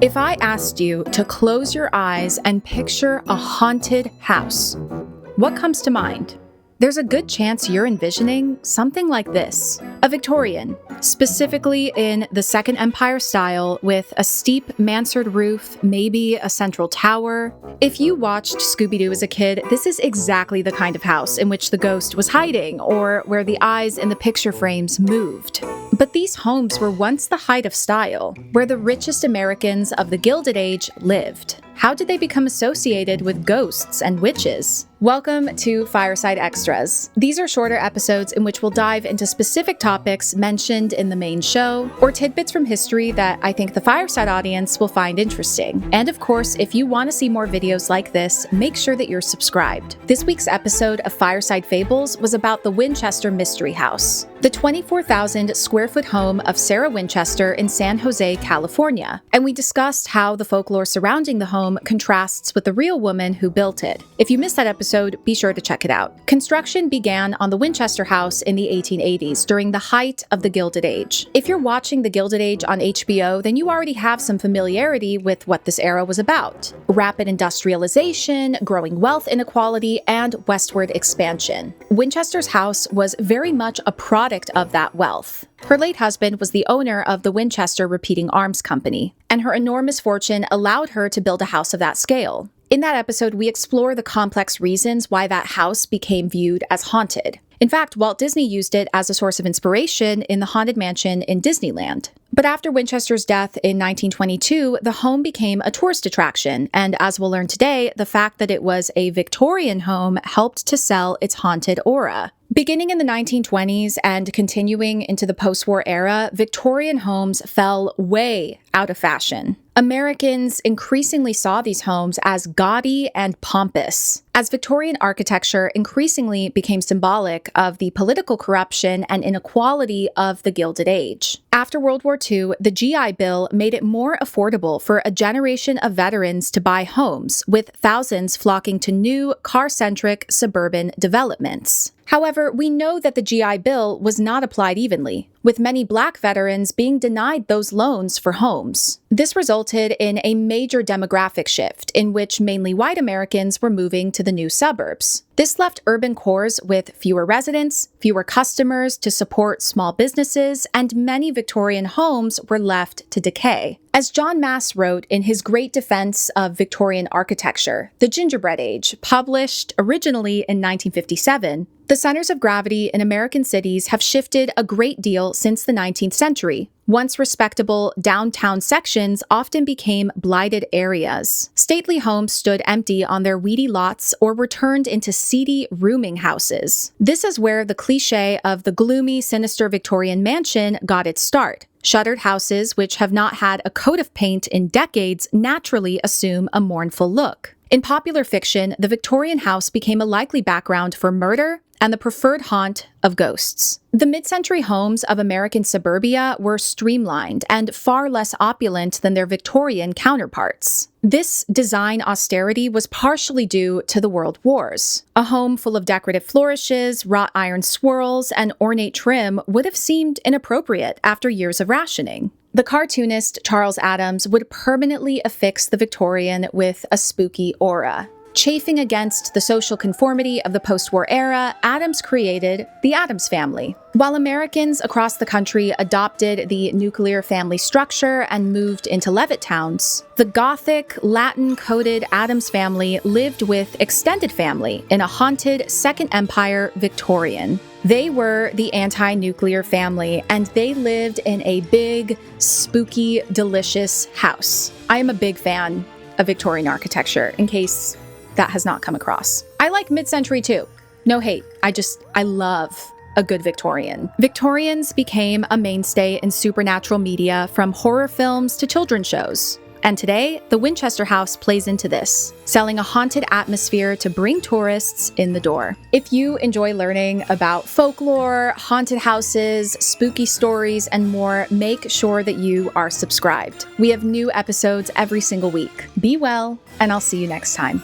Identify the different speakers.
Speaker 1: If I asked you to close your eyes and picture a haunted house, what comes to mind? There's a good chance you're envisioning something like this. A Victorian, specifically in the Second Empire style with a steep mansard roof, maybe a central tower. If you watched Scooby-Doo as a kid, this is exactly the kind of house in which the ghost was hiding or where the eyes in the picture frames moved. But these homes were once the height of style, where the richest Americans of the Gilded Age lived. How did they become associated with ghosts and witches? Welcome to Fireside Extras. These are shorter episodes in which we'll dive into specific topics mentioned in the main show, or tidbits from history that I think the Fireside audience will find interesting. And of course, if you want to see more videos like this, make sure that you're subscribed. This week's episode of Fireside Fables was about the Winchester Mystery House, the 24,000 square foot home of Sarah Winchester in San Jose, California. And we discussed how the folklore surrounding the home contrasts with the real woman who built it. If you missed that episode, be sure to check it out. Construction began on the Winchester house in the 1880s during the height of the Gilded Age. If you're watching the Gilded Age on HBO, then you already have some familiarity with what this era was about. Rapid industrialization, growing wealth inequality, and westward expansion. Winchester's house was very much a product of that wealth. Her late husband was the owner of the Winchester Repeating Arms Company, and her enormous fortune allowed her to build a house of that scale. In that episode, we explore the complex reasons why that house became viewed as haunted. In fact, Walt Disney used it as a source of inspiration in the Haunted Mansion in Disneyland. But after Winchester's death in 1922, the home became a tourist attraction, and as we'll learn today, the fact that it was a Victorian home helped to sell its haunted aura. Beginning in the 1920s and continuing into the post-war era, Victorian homes fell way out of fashion. Americans increasingly saw these homes as gaudy and pompous, as Victorian architecture increasingly became symbolic of the political corruption and inequality of the Gilded Age. After World War II, the GI Bill made it more affordable for a generation of veterans to buy homes, with thousands flocking to new, car-centric suburban developments. However, we know that the GI Bill was not applied evenly, with many Black veterans being denied those loans for homes. This resulted in a major demographic shift in which mainly white Americans were moving to the new suburbs. This left urban cores with fewer residents, fewer customers to support small businesses, and many Victorian homes were left to decay. As John Mass wrote in his great defense of Victorian architecture, The Gingerbread Age, published originally in 1957, the centers of gravity in American cities have shifted a great deal since the 19th century. Once respectable downtown sections often became blighted areas. Stately homes stood empty on their weedy lots or were turned into seedy rooming houses. This is where the cliché of the gloomy, sinister Victorian mansion got its start. Shuttered houses, which have not had a coat of paint in decades, naturally assume a mournful look. In popular fiction, the Victorian house became a likely background for murder and the preferred haunt of ghosts. The mid-century homes of American suburbia were streamlined and far less opulent than their Victorian counterparts. This design austerity was partially due to the World Wars. A home full of decorative flourishes, wrought iron swirls, and ornate trim would have seemed inappropriate after years of rationing. The cartoonist Charles Addams would permanently affix the Victorian with a spooky aura. Chafing against the social conformity of the post-war era, Addams created the Addams family. While Americans across the country adopted the nuclear family structure and moved into Levitt towns, the Gothic, Latin-coded Addams family lived with extended family in a haunted Second Empire Victorian. They were the anti-nuclear family, and they lived in a big, spooky, delicious house. I am a big fan of Victorian architecture, in case that has not come across. I like mid-century too. No hate. I love a good Victorian. Victorians became a mainstay in supernatural media, from horror films to children's shows. And today, the Winchester House plays into this, selling a haunted atmosphere to bring tourists in the door. If you enjoy learning about folklore, haunted houses, spooky stories, and more, make sure that you are subscribed. We have new episodes every single week. Be well, and I'll see you next time.